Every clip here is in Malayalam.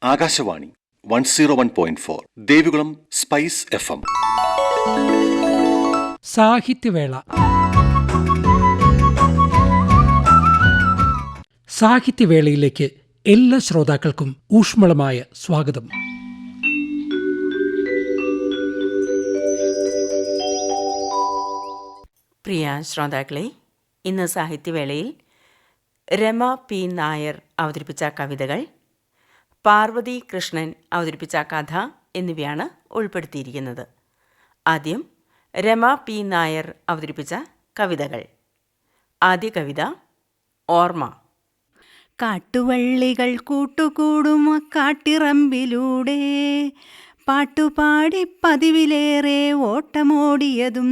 Akashvani 101.4 Devikulam spice FM. സാഹിത്യവേള. സാഹിത്യവേളയിലേക്ക് എല്ലാ ശ്രോതാക്കൾക്കും ഊഷ്മളമായ സ്വാഗതം. പ്രിയ ശ്രോതാക്കളെ, ഇന്ന് സാഹിത്യവേളയിൽ രമ പി നായർ അവതരിപ്പിച്ച കവിതകൾ, പാർവതി കൃഷ്ണൻ അവതരിപ്പിച്ച കഥ എന്നിവയാണ് ഉൾപ്പെടുത്തിയിരിക്കുന്നത്. ആദ്യം രമ പി നായർ അവതരിപ്പിച്ച കവിതകൾ. ആദ്യ കവിത ഓർമ്മ. കാട്ടുവള്ളികൾ കൂട്ടുകൂടും കാട്ടിറമ്പിലൂടെ പാട്ടുപാടി പതിവിലേറെ ഓട്ടമോടിയതും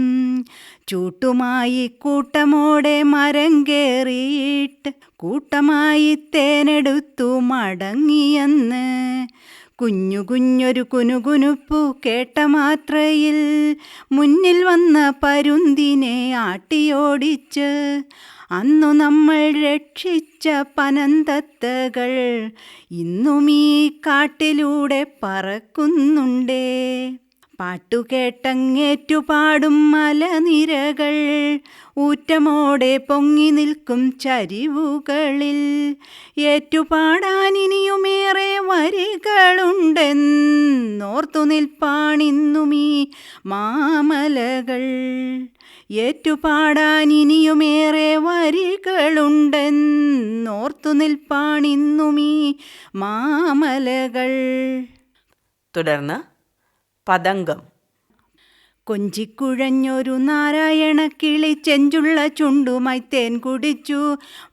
ചൂട്ടുമായി കൂട്ടമോടെ മരം കേറിയിട്ട് കൂട്ടമായി തേനെടുത്തു മടങ്ങിയെന്ന് കുഞ്ഞു കുഞ്ഞൊരു കുനുകുനുപ്പു കേട്ട മാത്രയിൽ മുന്നിൽ വന്ന പരുന്തിനെ ആട്ടിയോടിച്ച് അന്നു നമ്മൾ രക്ഷിച്ച പനന്തത്തകൾ ഇന്നും ഈ കാട്ടിലൂടെ പറക്കുന്നുണ്ടേ. പാട്ടുകേട്ടങ്ങേറ്റുപാടും മലനിരകൾ ഊറ്റമോടെ പൊങ്ങി നിൽക്കും ചരിവുകളിൽ ഏറ്റുപാടാനിനിയുമേറെ വരികളുണ്ടെന്നോർത്തു നിൽപ്പാണിന്നുമീ മാമലകൾ. ഏറ്റുപാടാനിനിയുമേറെ വരികളുണ്ടെന്നോർത്തു നിൽപ്പാണിന്നുമീ മാമലകൾ. തുടർന്ന് പതംഗം. കൊഞ്ചിക്കുഴഞ്ഞൊരു നാരായണ കിളി ചെഞ്ചുള്ള ചുണ്ടുമായി തേൻ കുടിച്ചു.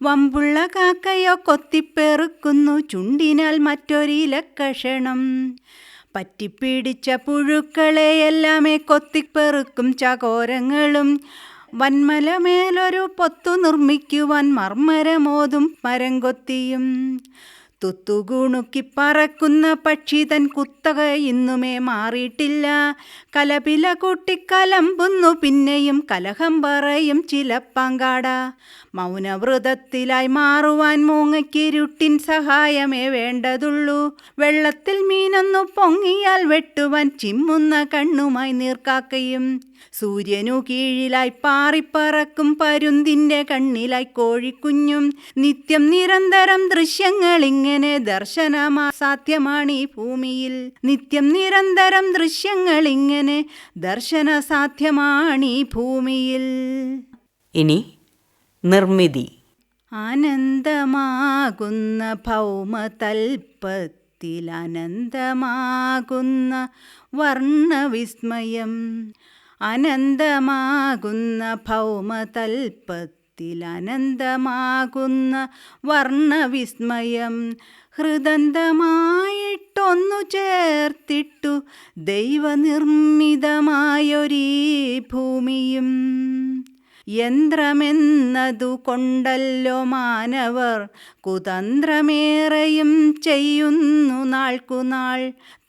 വമ്പുള്ള കാക്കയോ കൊത്തിപ്പെറുക്കുന്നു ചുണ്ടിനാൽ മറ്റൊരിലക്കഷണം. പറ്റിപ്പിടിച്ച പുഴുക്കളെയെല്ലാമേ കൊത്തിപ്പെറുക്കും ചകോരങ്ങളും. വന്മലമേലൊരു പൊത്തു നിർമ്മിക്കുവാൻ മർമ്മരമോതും മരം കൊത്തിയും. തുത്തുകുണുക്കി പറക്കുന്ന പക്ഷി തൻ കുത്തക ഇന്നുമേ മാറിയിട്ടില്ല. കലപില കൂട്ടിക്കലമ്പുന്നു പിന്നെയും കലഹം പറയും ചിലപ്പാങ്കാട. മൗനവ്രതത്തിലായി മാറുവാൻ മൂങ്ങയ്ക്കിരുട്ടിൻ സഹായമേ വേണ്ടതുള്ളൂ. വെള്ളത്തിൽ മീനൊന്നു പൊങ്ങിയാൽ വെട്ടുവാൻ ചിമ്മുന്ന കണ്ണുമായി നീർക്കാക്കയും. സൂര്യനു കീഴിലായി പാറിപ്പറക്കും പരുന്തിൻ്റെ കണ്ണിലായി കോഴിക്കുഞ്ഞും. നിത്യം നിരന്തരം ദൃശ്യങ്ങളിങ്ങനെ ദർശനസാധ്യമാണ് ഈ ഭൂമിയിൽ. നിത്യം നിരന്തരം ദൃശ്യങ്ങളിങ്ങനെ ദർശനസാധ്യമാണ് ഈ ഭൂമിയിൽ. ഇനി നിർമ്മിതി. ആനന്ദമാകുന്ന ഭൗമതൽപ്പത്തിൽ അനന്തമാകുന്ന വർണ്ണവിസ്മയം. അനന്തമാകുന്ന ഭൗമതൽപ്പത്തിൽ അനന്തമാകുന്ന വർണ്ണവിസ്മയം. ഹൃദന്തമായിട്ടൊന്നു ചേർത്തിട്ടു ദൈവനിർമ്മിതമായൊരീ ഭൂമിയും. യന്ത്രമെന്നതു കൊണ്ടല്ലോ മാനവർ കുതന്ത്രമേറെയും ചെയ്യുന്നു നാൾക്കുനാൾ.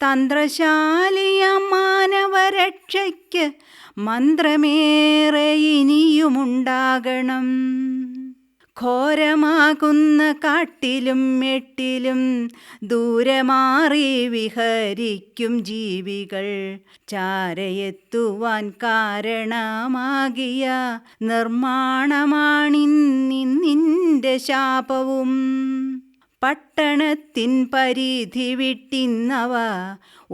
തന്ത്രശാലിയ മാനവരക്ഷയ്ക്ക് മന്ത്രമേറെ ഇനിയുമുണ്ടാകണം. ഘോരമാകുന്ന കാട്ടിലും മെട്ടിലും ദൂരെ മാറി വിഹരിക്കും ജീവികൾ. ചാരയെത്തുവാൻ കാരണമാകിയ നിർമ്മാണമാണിന്നിൻ്റെ ശാപവും. പട്ടണത്തിൻ പരിധി വിട്ടിന്നവ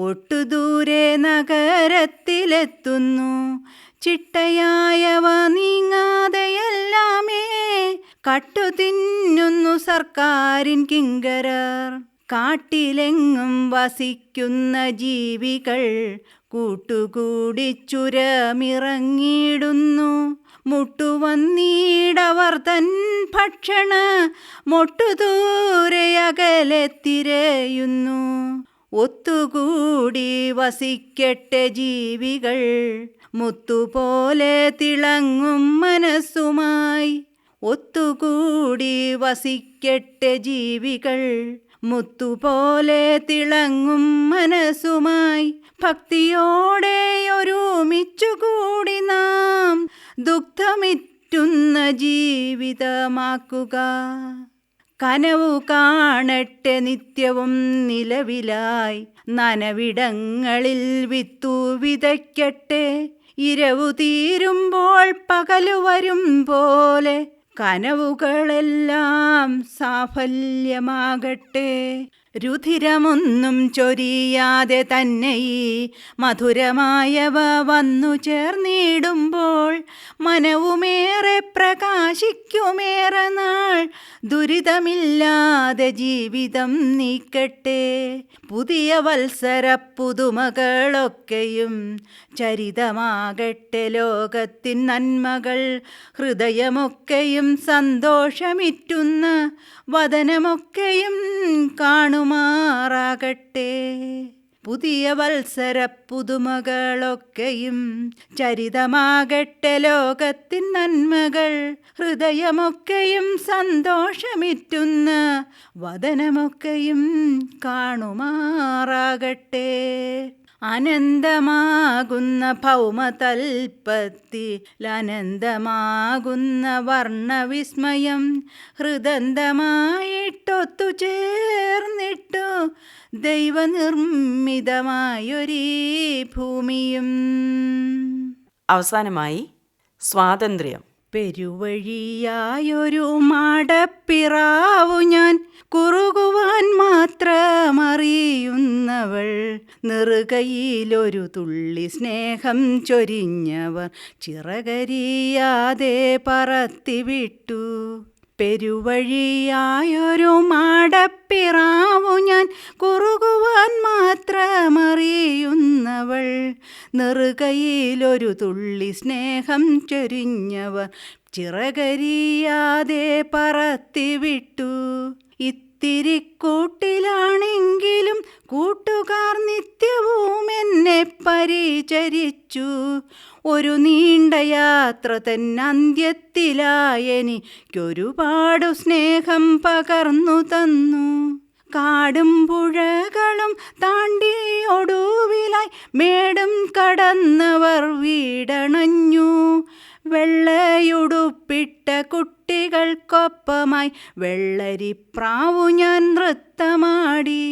ഒട്ടുദൂരെ നഗരത്തിലെത്തുന്നു. ചിട്ടയായവ നീങ്ങാതെയെല്ലാമേ കട്ടുതിന്നുന്നു സർക്കാരിൻ കിങ്കരർ. കാട്ടിലെങ്ങും വസിക്കുന്ന ജീവികൾ കൂട്ടുകൂടി ചുരമിറങ്ങിയിടുന്നു. മുട്ടുവന്നീടവർ തൻ ഭക്ഷണ മൊട്ടുദൂരെ അകലെ തിരയുന്നു. ഒത്തുകൂടി വസിക്കട്ടെ ജീവികൾ മുത്തുപോലെ തിളങ്ങും മനസ്സുമായി. ഒത്തുകൂടി വസിക്കട്ടെ ജീവികൾ മുത്തുപോലെ തിളങ്ങും മനസ്സുമായി. ഭക്തിയോടെ ഒരുമിച്ചുകൂടി നാം ദുഗ്ധമിറ്റുന്ന ജീവിതമാക്കുക. കനവു കാണട്ടെ നിത്യവും നിലവിലായി, നനവിടങ്ങളിൽ വിത്തു വിതയ്ക്കട്ടെ. ഇരവു തീരുമ്പോൾ പകലു വരും പോലെ, കനവുകളെല്ലാം സാഫല്യമാകട്ടെ. രുധിരമൊന്നും ചൊരിയാതെ തന്നെ ഈ മധുരമായവ വന്നു ചേർന്നിടുമ്പോൾ, മനവുമേറെ പ്രകാശിക്കുമേറെ നാൾ, ദുരിതമില്ലാതെ ജീവിതം നീക്കട്ടെ. പുതിയ വത്സര പുതുമകളൊക്കെയും ചരിതമാകട്ടെ. ലോകത്തിൻ നന്മകൾ ഹൃദയമൊക്കെയും സന്തോഷമിറ്റുന്ന വദനമൊക്കെയും കാണുമാറാകട്ടെ. പുതിയ വത്സര പുതുമകളൊക്കെയും ചരിതമാകട്ടെ. ലോകത്തിൻ നന്മകൾ ഹൃദയമൊക്കെയും സന്തോഷമിറ്റുന്ന വദനമൊക്കെയും കാണുമാറാകട്ടെ. അനന്തമാകുന്ന ഭൗമതൽപ്പത്തിൽ അനന്തമാകുന്ന വർണ്ണവിസ്മയം ഹൃദന്തമായിട്ടൊത്തു ചേർന്നിട്ടു ദൈവനിർമ്മിതമായൊരീ ഭൂമിയും. അവസാനമായി സ്വാതന്ത്ര്യം. പെരുവഴിയായൊരു മാടപ്പിറാവു ഞാൻ, കുറുകുവാൻ മാത്രമറിയുന്നവൾ. നെറുകയിലൊരു തുള്ളി സ്നേഹം ചൊരിഞ്ഞവർ ചിറകരിയാതെ പറത്തിവിട്ടു. പെരുവഴിയായൊരു മാടപ്പിറാവു ഞാൻ, കുറുകുവാൻ മാത്രമറിയുന്നവൾ. നെറുകയിലൊരു തുള്ളി സ്നേഹം ചൊരിഞ്ഞവർ ചിറകരിയാതെ പറത്തിവിട്ടു. ഇത്തിരി കൂട്ടിലാണെങ്കിലും കൂട്ടുകാർ നിത്യവും എന്നെ പരിചരിച്ചു. ഒരു നീണ്ട യാത്ര തൻ അന്ത്യത്തിലായെനിക്കൊരുപാടു സ്നേഹം പകർന്നു തന്നു. കാടും പുഴകളും താണ്ടി ഒടുവിലായി മേടും കടന്നവർ വീടണഞ്ഞു. വെള്ളയുടുപ്പിട്ട കുട്ടികൾക്കൊപ്പമായി വെള്ളരിപ്രാവു ഞാൻ നൃത്തമാടി.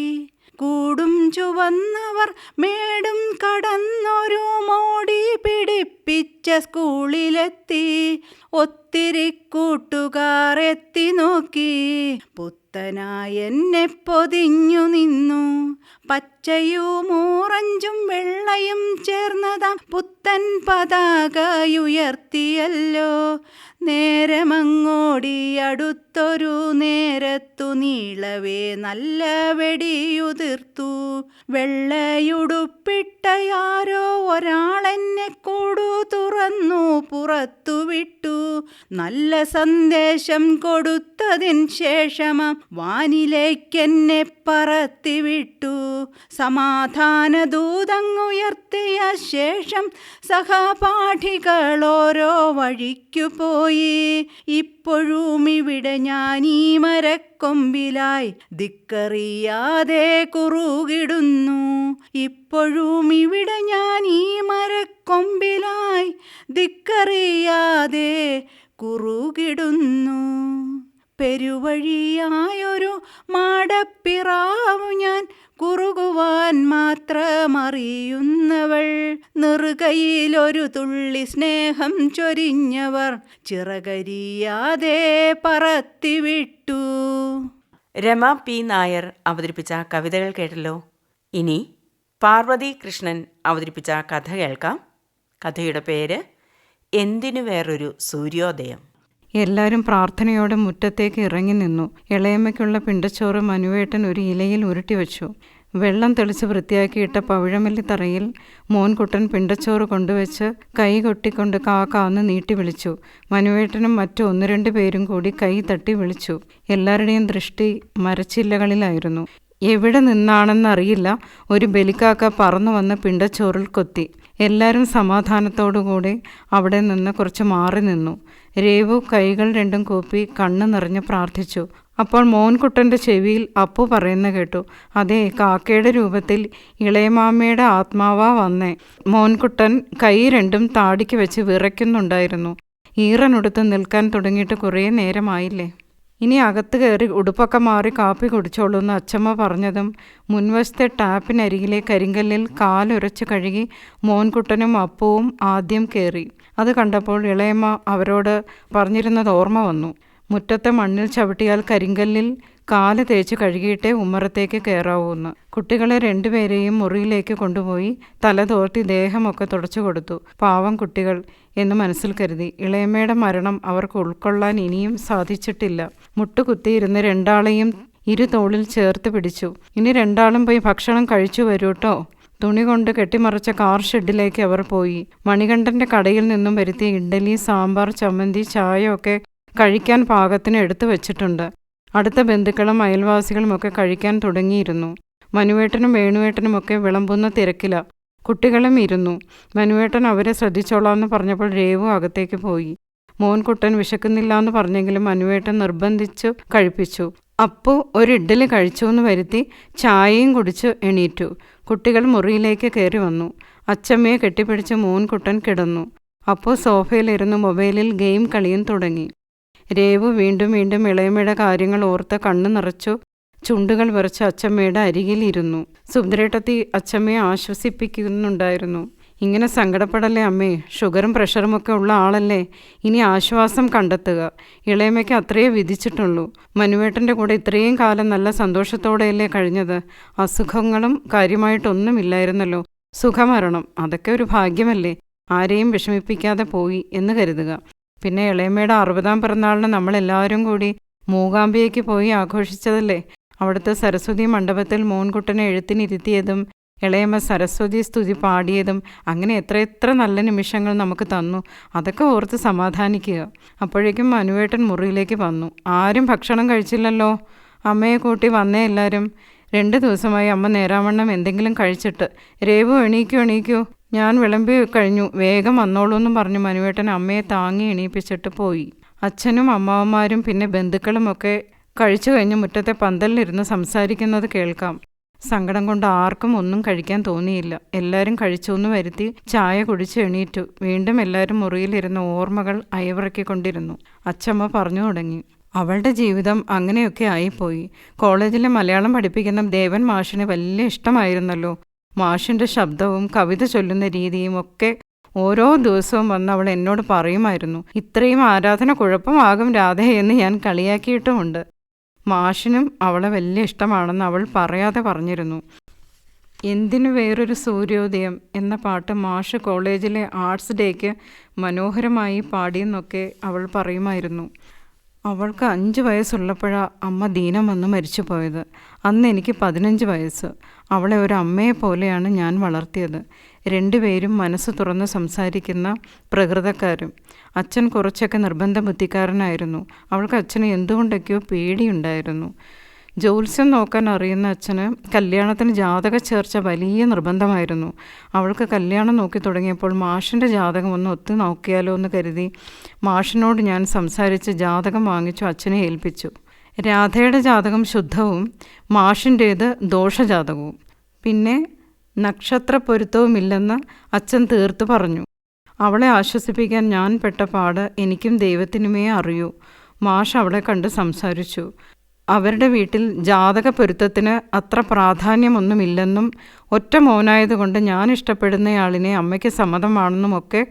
കൂടും ചുവന്നവർ മേടും കടന്നൊരു മോടി പിടിപ്പിച്ച സ്കൂളിലെത്തി. ഒത്തിരി കൂട്ടുകാർ എത്തി നോക്കി, പുത്തനായെന്നെ പൊതിഞ്ഞു നിന്നു. പച്ചയും ഓറഞ്ചും വെള്ളയും ചേർന്നതാം പുത്തൻ പതാകയുയർത്തിയല്ലോ. നേരമങ്ങോടി അടുത്തൊരു നേരത്തു നീളവേ നല്ല വെടിയുതിർത്തു. വെള്ളയുടുപ്പിട്ടയാരോ ഒരാളെന്നെ കൂടു തുറന്നു പുറത്തു വിട്ടു. നല്ല സന്ദേശം കൊടുത്തതിൻ ശേഷമാം വാനിലേക്കെന്നെ പറത്തിവിട്ടു. സമാധാന ദൂതങ്ങുയർത്തിയ ശേഷം സഹപാഠികളോരോ വഴിക്കു പോയി. ഇപ്പോഴും ഇവിടെ ഞാൻ ഈ മരക്കൊമ്പിലായി ദിക്കറിയാതെ കുറുകിടുന്നു. ഇപ്പോഴും ഇവിടെ ഞാൻ ഈ മരക്കൊമ്പിലായി ദിക്കറിയാതെ കുറുകിടുന്നു. പെരുവഴിയായൊരു മാടപ്പിറാവു ഞാൻ, കുറുകുവാൻ മാത്രമറിയുന്നവൾ. നെറുകയിലൊരു തുള്ളി സ്നേഹം ചൊരിഞ്ഞവർ ചിറകരിയാതെ പറത്തിവിട്ടു. രമ പി നായർ അവതരിപ്പിച്ച കവിതകൾ കേട്ടല്ലോ. ഇനി പാർവതി കൃഷ്ണൻ അവതരിപ്പിച്ച കഥ കേൾക്കാം. കഥയുടെ പേര് എന്തിനു വേറൊരു സൂര്യോദയം. എല്ലാവരും പ്രാർത്ഥനയോടെ മുറ്റത്തേക്ക് ഇറങ്ങി നിന്നു. ഇളയമ്മയ്ക്കുള്ള പിണ്ടച്ചോറ് മനുവേട്ടൻ ഒരു ഇലയിൽ ഉരുട്ടിവെച്ചു. വെള്ളം തെളിച്ച് വൃത്തിയാക്കിയിട്ട പവിഴമല്ലി തറയിൽ മോൻകുട്ടൻ പിണ്ടച്ചോറ് കൊണ്ടുവച്ച് കൈ കൊട്ടിക്കൊണ്ട് കാക്കാന്ന് നീട്ടി വിളിച്ചു. മനുവേട്ടനും മറ്റു 1-2 പേരും കൂടി കൈ തട്ടി വിളിച്ചു. എല്ലാവരുടെയും ദൃഷ്ടി മരച്ചില്ലകളിലായിരുന്നു. എവിടെ നിന്നാണെന്നറിയില്ല, ഒരു ബലിക്കാക്ക പറന്നു വന്ന് പിണ്ടച്ചോറിൽ കൊത്തി. എല്ലാവരും സമാധാനത്തോടുകൂടി അവിടെ നിന്ന് കുറച്ച് മാറി നിന്നു. രേവു കൈകൾ രണ്ടും കൂപ്പി കണ്ണ് നിറഞ്ഞ് പ്രാർത്ഥിച്ചു. അപ്പോൾ മോൻകുട്ടൻ്റെ ചെവിയിൽ അപ്പു പറയുന്ന കേട്ടു, അതെ, കാക്കയുടെ രൂപത്തിൽ ഇളയമാമയുടെ ആത്മാവാ വന്നേ. മോൻകുട്ടൻ കൈ രണ്ടും താടിക്ക് വെച്ച് വിറയ്ക്കുന്നുണ്ടായിരുന്നു. ഈറനൊടുത്ത് നിൽക്കാൻ തുടങ്ങിയിട്ട് കുറേ നേരമായില്ലേ. ഇനി അകത്ത് കയറി ഉടുപ്പൊക്കെ മാറി കാപ്പി കുടിച്ചോളൂ എന്ന് അച്ചമ്മ പറഞ്ഞതും മുൻവശത്തെ ടാപ്പിനരികിലെ കരിങ്കല്ലിൽ കാലുരച്ച് കഴുകി മോൻകുട്ടനും അപ്പവും ആദ്യം കയറി. അത് കണ്ടപ്പോൾ ഇളയമ്മ അവരോട് പറഞ്ഞിരുന്നത് ഓർമ്മ വന്നു. മുറ്റത്തെ മണ്ണിൽ ചവിട്ടിയാൽ കരിങ്കല്ലിൽ കാല് തേച്ച് കഴുകിയിട്ടേ ഉമ്മറത്തേക്ക് കയറാവൂന്ന്. കുട്ടികളെ രണ്ടുപേരെയും മുറിയിലേക്ക് കൊണ്ടുപോയി തല തോർത്തി ദേഹമൊക്കെ തുടച്ചു കൊടുത്തു. പാവം കുട്ടികൾ എന്ന് മനസ്സിൽ കരുതി. ഇളയമ്മയുടെ മരണം അവർക്ക് ഉൾക്കൊള്ളാൻ ഇനിയും സാധിച്ചിട്ടില്ല. മുട്ടുകുത്തിയിരുന്ന് രണ്ടാളെയും ഇരുതോളിൽ ചേർത്ത് പിടിച്ചു. ഇനി രണ്ടാളും പോയി ഭക്ഷണം കഴിച്ചു വരൂട്ടോ. തുണി കൊണ്ട് കെട്ടിമറച്ച കാർ ഷെഡിലേക്ക് അവർ പോയി. മണികണ്ഠൻ്റെ കടയിൽ നിന്നും വരുത്തിയ ഇഡ്ഡലി, സാമ്പാർ, ചമ്മന്തി, ചായ ഒക്കെ കഴിക്കാൻ പാകത്തിന് എടുത്തു വച്ചിട്ടുണ്ട്. അടുത്ത ബന്ധുക്കളും അയൽവാസികളുമൊക്കെ കഴിക്കാൻ തുടങ്ങിയിരുന്നു. മനുവേട്ടനും വേണുവേട്ടനുമൊക്കെ വിളമ്പുന്ന തിരക്കില. കുട്ടികളും ഇരുന്നു. മനുവേട്ടൻ അവരെ ശ്രദ്ധിച്ചോളാമെന്ന് പറഞ്ഞപ്പോൾ രേവു അകത്തേക്ക് പോയി. മോൻകുട്ടൻ വിശക്കുന്നില്ല എന്ന് പറഞ്ഞെങ്കിലും മനുവേട്ടൻ നിർബന്ധിച്ചു കഴിപ്പിച്ചു. അപ്പു ഒരു ഇഡ്ഡലി കഴിച്ചുവെന്ന് വരുത്തി ചായയും കുടിച്ച് എണീറ്റു. കുട്ടികൾ മുറിയിലേക്ക് കയറി വന്നു. അച്ചമ്മയെ കെട്ടിപ്പിടിച്ച് മോൻകുട്ടൻ കിടന്നു. അപ്പു സോഫയിലിരുന്ന് മൊബൈലിൽ ഗെയിം കളിയും തുടങ്ങി. രേവു വീണ്ടും വീണ്ടും ഇളയമ്മയുടെ കാര്യങ്ങൾ ഓർത്ത് കണ്ണു നിറച്ചു ചുണ്ടുകൾ വിറച്ച് അച്ചമ്മയുടെ അരികിലിരുന്നു. സുഭദ്രേട്ടത്തി അച്ചമ്മയെ ആശ്വസിപ്പിക്കുന്നുണ്ടായിരുന്നു. ഇങ്ങനെ സങ്കടപ്പെടല്ലേ അമ്മേ, ഷുഗറും പ്രഷറുമൊക്കെ ഉള്ള ആളല്ലേ, ഇനി ആശ്വാസം കണ്ടെത്തുക. ഇളയമ്മയ്ക്ക് അത്രയേ വിധിച്ചിട്ടുള്ളൂ. മനുവേട്ടൻ്റെ കൂടെ ഇത്രയും കാലം നല്ല സന്തോഷത്തോടെയല്ലേ കഴിഞ്ഞത്. അസുഖങ്ങളും കാര്യമായിട്ടൊന്നുമില്ലായിരുന്നല്ലോ. സുഖമരണം അതൊക്കെ ഒരു ഭാഗ്യമല്ലേ. ആരെയും വിഷമിപ്പിക്കാതെ പോയി എന്ന് കരുതുക. പിന്നെ ഇളയമ്മയുടെ 60-ാം പിറന്നാളിന് നമ്മളെല്ലാവരും കൂടി മൂകാംബിയയ്ക്ക് പോയി ആഘോഷിച്ചതല്ലേ. അവിടുത്തെ സരസ്വതി മണ്ഡപത്തിൽ മോൻകുട്ടനെ എഴുത്തിനിരുത്തിയതും ഇളയമ്മ സരസ്വതി സ്തുതി പാടിയതും അങ്ങനെ എത്ര നല്ല നിമിഷങ്ങൾ നമുക്ക് തന്നു. അതൊക്കെ ഓർത്ത് സമാധാനിക്കുക. അപ്പോഴേക്കും മനുവേട്ടൻ മുറിയിലേക്ക് വന്നു. ആരും ഭക്ഷണം കഴിച്ചില്ലല്ലോ. അമ്മയെ കൂട്ടി വന്നേ എല്ലാവരും. 2 ദിവസമായി അമ്മ നേരാവണ്ണം എന്തെങ്കിലും കഴിച്ചിട്ട്. രേവു എണീക്കൂ, ഞാൻ വിളമ്പി കഴിഞ്ഞു, വേഗം വന്നോളൂ എന്നും പറഞ്ഞു മനുവേട്ടൻ അമ്മയെ താങ്ങി എണീപ്പിച്ചിട്ട് പോയി. അച്ഛനും അമ്മാവന്മാരും പിന്നെ ബന്ധുക്കളുമൊക്കെ കഴിച്ചു കഴിഞ്ഞ് മുറ്റത്തെ പന്തലിലിരുന്ന് സംസാരിക്കുന്നത് കേൾക്കാം. സങ്കടം കൊണ്ട് ആർക്കും ഒന്നും കഴിക്കാൻ തോന്നിയില്ല. എല്ലാവരും കഴിച്ചൊന്നു വരുത്തി ചായ കുടിച്ച് എണീറ്റു. വീണ്ടും എല്ലാവരും മുറിയിലിരുന്ന് ഓർമ്മകൾ അയവിറക്കിക്കൊണ്ടിരുന്നു. അച്ചമ്മ പറഞ്ഞു തുടങ്ങി. അവളുടെ ജീവിതം അങ്ങനെയൊക്കെ ആയിപ്പോയി. കോളേജിലെ മലയാളം പഠിപ്പിക്കുന്ന ദേവൻ മാഷിന് വലിയ ഇഷ്ടമായിരുന്നല്ലോ. മാഷിൻ്റെ ശബ്ദവും കവിത ചൊല്ലുന്ന രീതിയും ഒക്കെ ഓരോ ദിവസവും വന്ന് അവൾ എന്നോട് പറയുമായിരുന്നു. ഇത്രയും ആരാധന കുഴപ്പമാകും രാധയെന്ന് ഞാൻ കളിയാക്കിയിട്ടുമുണ്ട്. മാഷിനും അവളെ വലിയ ഇഷ്ടമാണെന്ന് അവൾ പറയാതെ പറഞ്ഞിരുന്നു. എന്തിനു വേറൊരു സൂര്യോദയം എന്ന പാട്ട് മാഷ് കോളേജിലെ ആർട്സ് ഡേക്ക് മനോഹരമായി പാടിയെന്നൊക്കെ അവൾ പറയുമായിരുന്നു. അവൾക്ക് 5 വയസ്സുള്ളപ്പോഴാണ് അമ്മ ദീനം വന്ന് മരിച്ചു പോയത്. അന്ന് എനിക്ക് 15 വയസ്സ്. അവളെ ഒരു അമ്മയെ പോലെയാണ് ഞാൻ വളർത്തിയത്. 2 പേരും മനസ്സ് തുറന്ന് സംസാരിക്കുന്ന പ്രകൃതക്കാരും. അച്ഛൻ കുറച്ചൊക്കെ നിർബന്ധ ബുദ്ധിക്കാരനായിരുന്നു. അവൾക്ക് അച്ഛന് എന്തുകൊണ്ടൊക്കെയോ പേടിയുണ്ടായിരുന്നു. ജ്യോത്സ്യം നോക്കാൻ അറിയുന്ന അച്ഛന് കല്യാണത്തിന് ജാതക ചേർച്ച വലിയ നിർബന്ധമായിരുന്നു. അവൾക്ക് കല്യാണം നോക്കി തുടങ്ങിയപ്പോൾ മാഷിൻ്റെ ജാതകം ഒന്ന് ഒത്തു നോക്കിയാലോ എന്ന് കരുതി മാഷിനോട് ഞാൻ സംസാരിച്ച് ജാതകം വാങ്ങിച്ചു അച്ഛനെ ഏൽപ്പിച്ചു. രാധയുടെ ജാതകം ശുദ്ധവും മാഷിൻ്റേത് ദോഷജാതകവും. പിന്നെ നക്ഷത്ര പൊരുത്തവുമില്ലെന്ന് അച്ഛൻ തീർത്തു പറഞ്ഞു. അവളെ ആശ്വസിപ്പിക്കാൻ ഞാൻ പെട്ട പാട് എനിക്കും ദൈവത്തിനുമേ അറിയൂ. മാഷ് അവളെ കണ്ട് സംസാരിച്ചു. അവരുടെ വീട്ടിൽ ജാതക പൊരുത്തത്തിന് അത്ര പ്രാധാന്യമൊന്നുമില്ലെന്നും ഒറ്റ മോനായതുകൊണ്ട് ഞാൻ ഇഷ്ടപ്പെടുന്നയാളിനെ അമ്മയ്ക്ക് സമ്മതമാണെന്നുമൊക്കെ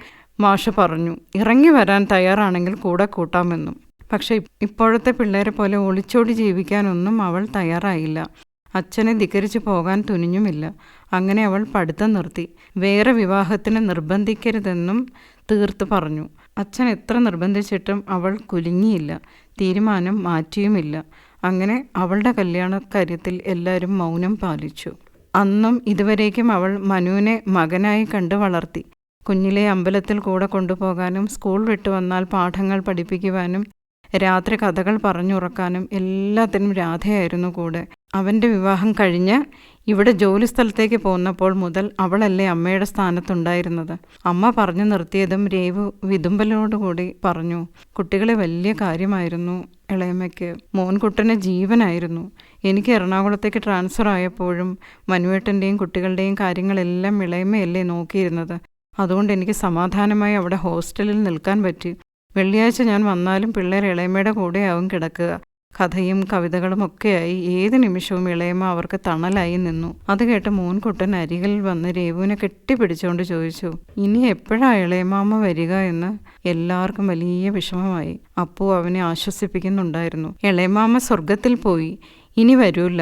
മാഷ് പറഞ്ഞു. ഇറങ്ങി വരാൻ തയ്യാറാണെങ്കിൽ കൂടെ കൂട്ടാമെന്നും. പക്ഷെ ഇപ്പോഴത്തെ പിള്ളേരെ പോലെ ഒളിച്ചോടി ജീവിക്കാനൊന്നും അവൾ തയ്യാറായില്ല. അച്ഛനെ ധിക്കരിച്ചു പോകാൻ തുനിഞ്ഞുമില്ല. അങ്ങനെ അവൾ പഠിത്തം നിർത്തി. വേറെ വിവാഹത്തിന് നിർബന്ധിക്കരുതെന്നും തീർത്ത് പറഞ്ഞു. അച്ഛൻ എത്ര നിർബന്ധിച്ചിട്ടും അവൾ കുലുങ്ങിയില്ല. തീരുമാനം മാറ്റിയുമില്ല. അങ്ങനെ അവളുടെ കല്യാണക്കാര്യത്തിൽ എല്ലാവരും മൗനം പാലിച്ചു. അന്നും ഇതുവരേക്കും അവൾ മനുവിനെ മകനായി കണ്ട് വളർത്തി. കുഞ്ഞിലെ അമ്പലത്തിൽ കൂടെ കൊണ്ടുപോകാനും സ്കൂൾ വിട്ടു വന്നാൽ പാഠങ്ങൾ പഠിപ്പിക്കുവാനും രാത്രി കഥകൾ പറഞ്ഞുറക്കാനും എല്ലാത്തിനും രാധയായിരുന്നു കൂടെ. അവൻ്റെ വിവാഹം കഴിഞ്ഞ് ഇവിടെ ജോലി സ്ഥലത്തേക്ക് പോന്നപ്പോൾ മുതൽ അവളല്ലേ അമ്മയുടെ സ്ഥാനത്തുണ്ടായിരുന്നത്. അമ്മ പറഞ്ഞു നിർത്തിയതും രേവു വിതുമ്പലോടുകൂടി പറഞ്ഞു. കുട്ടികളെ വലിയ കാര്യമായിരുന്നു ഇളയമ്മയ്ക്ക്. മോൻകുട്ടന് ജീവനായിരുന്നു. എനിക്ക് എറണാകുളത്തേക്ക് ട്രാൻസ്ഫർ ആയപ്പോഴും മനുവേട്ടൻ്റെയും കുട്ടികളുടെയും കാര്യങ്ങളെല്ലാം ഇളയമ്മയല്ലേ നോക്കിയിരുന്നത്. അതുകൊണ്ട് എനിക്ക് സമാധാനമായി അവിടെ ഹോസ്റ്റലിൽ നിൽക്കാൻ പറ്റി. വെള്ളിയാഴ്ച ഞാൻ വന്നാലും പിള്ളേർ ഇളയമ്മയുടെ കൂടെയാവും കിടക്കുക. കഥയും കവിതകളും ഒക്കെയായി ഏത് നിമിഷവും ഇളയമ്മ അവർക്ക് തണലായി നിന്നു. അത് കേട്ട് മോൻകുട്ടൻ അരികിൽ വന്ന് രേവുവിനെ കെട്ടിപ്പിടിച്ചുകൊണ്ട് ചോദിച്ചു, ഇനി എപ്പോഴാ ഇളയമാമ വരിക എന്ന്. എല്ലാവർക്കും വലിയ വിഷമമായി. അപ്പു അവനെ ആശ്വസിപ്പിക്കുന്നുണ്ടായിരുന്നു. ഇളയമാമ സ്വർഗത്തിൽ പോയി, ഇനി വരൂല്ല,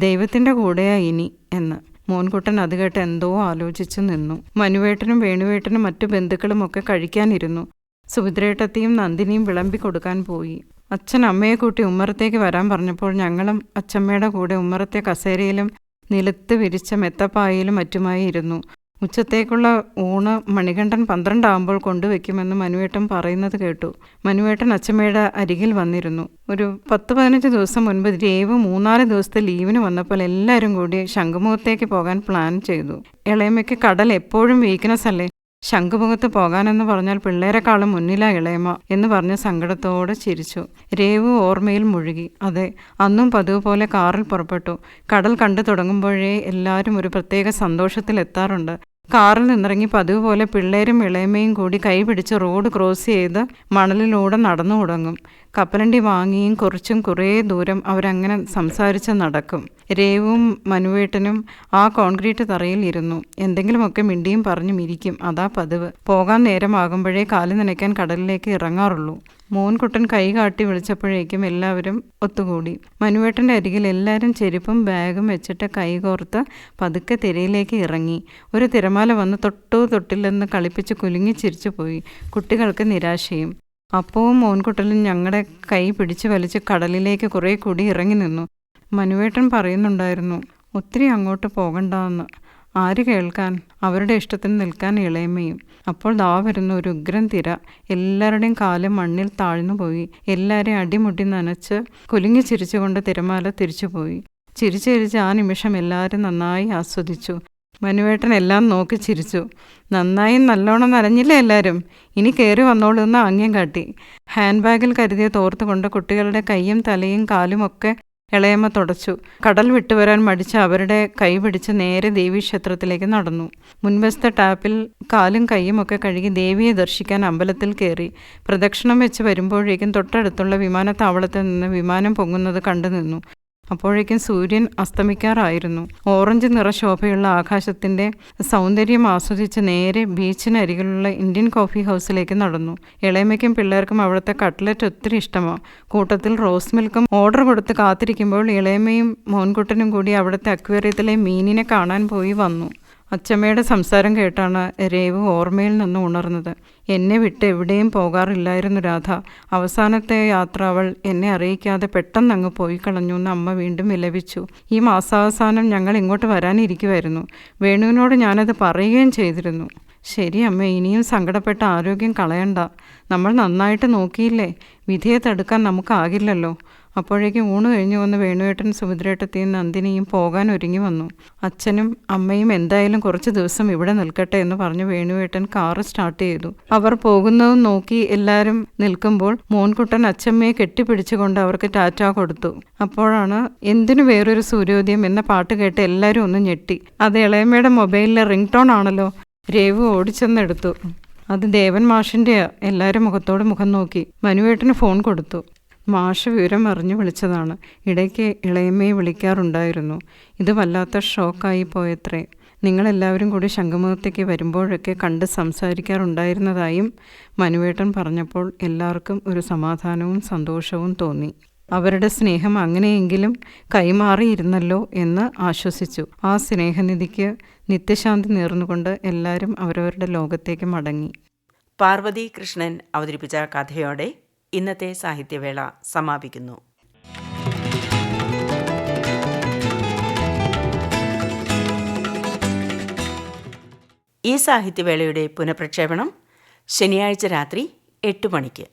ദൈവത്തിൻ്റെ കൂടെയാ ഇനി എന്ന്. മോൻകുട്ടൻ അത് കേട്ട് എന്തോ ആലോചിച്ചു നിന്നു. മനുവേട്ടനും വേണുവേട്ടനും മറ്റു ബന്ധുക്കളും ഒക്കെ കഴിക്കാനിരുന്നു. സുഭദ്രേട്ടത്തെയും നന്ദിനിയും വിളമ്പി കൊടുക്കാൻ പോയി. അച്ഛൻ അമ്മയെ കൂട്ടി ഉമ്മറത്തേക്ക് വരാൻ പറഞ്ഞപ്പോൾ ഞങ്ങളും അച്ചമ്മയുടെ കൂടെ ഉമ്മറത്തെ കസേരയിലും നിലത്ത് വിരിച്ച മെത്തപ്പായയിലും മറ്റുമായി ഇരുന്നു. ഉച്ചത്തേക്കുള്ള ഊണ് മണികണ്ഠൻ 12 ആകുമ്പോൾ കൊണ്ടുവയ്ക്കുമെന്ന് മനുവേട്ടൻ പറയുന്നത് കേട്ടു. മനുവേട്ടൻ അച്ചമ്മയുടെ അരികിൽ വന്നിരുന്നു. ഒരു 10-15 ദിവസം മുൻപ് രേവു 3-4 ദിവസത്തെ ലീവിന് വന്നപ്പോൾ എല്ലാവരും കൂടി ശംഖുമുഖത്തേക്ക് പോകാൻ പ്ലാൻ ചെയ്തു. ഇളയമ്മയ്ക്ക് കടൽ എപ്പോഴും വീക്ക്നെസ് അല്ലേ, ശംഖുമുഖത്ത് പോകാനെന്ന് പറഞ്ഞാൽ പിള്ളേരെക്കാളും മുന്നിലാ ഇളയമ്മ എന്ന് പറഞ്ഞ് സങ്കടത്തോടെ ചിരിച്ചു. രേവു ഓർമ്മയിൽ മുഴുകി. അതെ, അന്നും പതിവ് പോലെ കാറിൽ പുറപ്പെട്ടു. കടൽ കണ്ടു തുടങ്ങുമ്പോഴേ എല്ലാവരും ഒരു പ്രത്യേക സന്തോഷത്തിലെത്താറുണ്ട്. കാറിൽ നിന്നിറങ്ങി പതിവ് പോലെ പിള്ളേരും ഇളയമ്മയും കൂടി കൈപിടിച്ച് റോഡ് ക്രോസ് ചെയ്ത് മണലിലൂടെ നടന്നു തുടങ്ങും. കപ്പലണ്ടി വാങ്ങിയും കുറിച്ചും കുറേ ദൂരം അവരങ്ങനെ സംസാരിച്ച് നടക്കും. രേവും മനുവേട്ടനും ആ കോൺക്രീറ്റ് തറയിൽ ഇരുന്നു എന്തെങ്കിലുമൊക്കെ മിണ്ടിയും പറഞ്ഞും ഇരിക്കും. അതാ പതിവ്. പോകാൻ നേരമാകുമ്പോഴേ കാല് നനയ്ക്കാൻ കടലിലേക്ക് ഇറങ്ങാറുള്ളൂ. മോൻകുട്ടൻ കൈ കാട്ടി വിളിച്ചപ്പോഴേക്കും എല്ലാവരും ഒത്തുകൂടി. മനുവേട്ടൻ്റെ അരികിൽ എല്ലാവരും ചെരുപ്പും ബാഗും വെച്ചിട്ട് കൈകോർത്ത് പതുക്കെ തിരയിലേക്ക് ഇറങ്ങി. ഒരു തിരമാല വന്ന് തൊട്ടില്ലെന്ന് കളിപ്പിച്ച് കുലുങ്ങി ചിരിച്ചു പോയി. കുട്ടികൾക്ക് നിരാശയും. അപ്പവും മോൻകുട്ടനും ഞങ്ങളുടെ കൈ പിടിച്ചു വലിച്ച് കടലിലേക്ക് കുറേ കൂടി ഇറങ്ങി നിന്നു. മനുവേട്ടൻ പറയുന്നുണ്ടായിരുന്നു, ഒത്തിരി അങ്ങോട്ട് പോകണ്ടെന്ന്. ആര് കേൾക്കാൻ? അവരുടെ ഇഷ്ടത്തിന് നിൽക്കാൻ ഇളയമ്മയും. അപ്പോൾ ദാ വരുന്ന ഒരു ഉഗ്രൻ തിര. എല്ലാവരുടെയും കാല് മണ്ണിൽ താഴ്ന്നു പോയി. എല്ലാവരെയും അടിമുട്ടി നനച്ച് കുലുങ്ങി ചിരിച്ചുകൊണ്ട് തിരമാല തിരിച്ചുപോയി. ചിരിച്ച് ആ നിമിഷം എല്ലാവരും നന്നായി ആസ്വദിച്ചു. മനുവേട്ടൻ എല്ലാം നോക്കി ചിരിച്ചു. നന്നായി നല്ലോണം നനഞ്ഞില്ലേ എല്ലാവരും, ഇനി കയറി വന്നോളൂ എന്ന് ആംഗ്യം കാട്ടി. ഹാൻഡ് ബാഗിൽ കരുതിയ തോർത്ത് കൊണ്ട് കുട്ടികളുടെ കൈയും തലയും കാലുമൊക്കെ ഇളയമ്മ തുടച്ചു. കടൽ വിട്ടുവരാൻ മടിച്ച് അവരുടെ കൈ പിടിച്ച് നേരെ ദേവീക്ഷേത്രത്തിലേക്ക് നടന്നു. മുൻവശത്തെ ടാപ്പിൽ കാലും കൈയും ഒക്കെ കഴുകി ദേവിയെ ദർശിക്കാൻ അമ്പലത്തിൽ കയറി. പ്രദക്ഷിണം വെച്ച് വരുമ്പോഴേക്കും തൊട്ടടുത്തുള്ള വിമാനത്താവളത്തിൽ നിന്ന് വിമാനം പൊങ്ങുന്നത് കണ്ടു നിന്നു. അപ്പോഴേക്കും സൂര്യൻ അസ്തമിക്കാറായിരുന്നു. ഓറഞ്ച് നിറശോഭയുള്ള ആകാശത്തിൻ്റെ സൗന്ദര്യം ആസ്വദിച്ച് നേരെ ബീച്ചിനരികിലുള്ള ഇന്ത്യൻ കോഫി ഹൗസിലേക്ക് നടന്നു. ഇളയമ്മയ്ക്കും പിള്ളേർക്കും അവിടുത്തെ കട്ട്ലറ്റ് ഒത്തിരി ഇഷ്ടമാണ്. കൂട്ടത്തിൽ റോസ് മിൽക്കും ഓർഡർ കൊടുത്ത് കാത്തിരിക്കുമ്പോൾ ഇളയമ്മയും മോൻകുട്ടനും കൂടി അവിടുത്തെ അക്വേറിയത്തിലെ മീനിനെ കാണാൻ പോയി വന്നു. അച്ചമ്മയുടെ സംസാരം കേട്ടാണ് രേവു ഓർമ്മയിൽ നിന്ന് ഉണർന്നത്. എന്നെ വിട്ട് എവിടെയും പോകാറില്ലായിരുന്നു രാധ. അവസാനത്തെ യാത്ര അവൾ എന്നെ അറിയിക്കാതെ പെട്ടെന്നങ്ങ് പോയി കളഞ്ഞു എന്ന് അമ്മ വീണ്ടും വിലപിച്ചു. ഈ മാസാവസാനം ഞങ്ങൾ ഇങ്ങോട്ട് വരാനിരിക്കുമായിരുന്നു. വേണുവിനോട് ഞാനത് പറയുകയും ചെയ്തിരുന്നു. ശരി അമ്മ, ഇനിയും സങ്കടപ്പെട്ട ആരോഗ്യം കളയണ്ട. നമ്മൾ നന്നായിട്ട് നോക്കിയില്ലേ, വിധിയെ തടുക്കാൻ നമുക്കാകില്ലല്ലോ. അപ്പോഴേക്കും ഊണ് കഴിഞ്ഞു വന്ന് വേണുവേട്ടൻ സുഭദ്രേട്ടത്തെയും നന്ദിനിയും പോകാൻ ഒരുങ്ങി വന്നു. അച്ഛനും അമ്മയും എന്തായാലും കുറച്ച് ദിവസം ഇവിടെ നിൽക്കട്ടെ എന്ന് പറഞ്ഞ് വേണുവേട്ടൻ കാറ് സ്റ്റാർട്ട് ചെയ്തു. അവർ പോകുന്നതും നോക്കി എല്ലാവരും നിൽക്കുമ്പോൾ മോൻകുട്ടൻ അച്ചമ്മയെ കെട്ടിപ്പിടിച്ചുകൊണ്ട് അവർക്ക് ടാറ്റ കൊടുത്തു. അപ്പോഴാണ് എന്തിനു വേറൊരു സൂര്യോദയം എന്ന പാട്ട് കേട്ട് എല്ലാവരും ഒന്ന് ഞെട്ടി. അത് ഇളയമ്മയുടെ മൊബൈലിലെ റിംഗ് ടോൺ ആണല്ലോ. രേവു ഓടിച്ചെന്നെടുത്തു. അത് ദേവൻ മാഷിൻ്റെയാ. എല്ലാവരും മുഖത്തോട് മുഖം നോക്കി. മനുവേട്ടന് ഫോൺ കൊടുത്തു. മാഷ് വിവരം അറിഞ്ഞു വിളിച്ചതാണ്. ഇടയ്ക്ക് ഇളയമ്മയെ വിളിക്കാറുണ്ടായിരുന്നു. ഇത് വല്ലാത്ത ഷോക്കായി പോയത്രേ. നിങ്ങളെല്ലാവരും കൂടി ശംഖുമുഖത്തേക്ക് വരുമ്പോഴൊക്കെ കണ്ട് സംസാരിക്കാറുണ്ടായിരുന്നതായും മനുവേട്ടൻ പറഞ്ഞപ്പോൾ എല്ലാവർക്കും ഒരു സമാധാനവും സന്തോഷവും തോന്നി. അവരുടെ സ്നേഹം അങ്ങനെയെങ്കിലും കൈമാറിയിരുന്നല്ലോ എന്ന് ആശ്വസിച്ചു. ആ സ്നേഹനിധിക്ക് നിത്യശാന്തി നേർന്നുകൊണ്ട് എല്ലാവരും അവരവരുടെ ലോകത്തേക്ക് മടങ്ങി. പാർവതി കൃഷ്ണൻ അവതരിപ്പിച്ച കഥയോടെ ഇന്നത്തെ സാഹിത്യവേള സമാപിക്കുന്നു. ഈ സാഹിത്യവേളയുടെ പുനഃപ്രക്ഷേപണം ശനിയാഴ്ച രാത്രി 8 മണിക്ക്.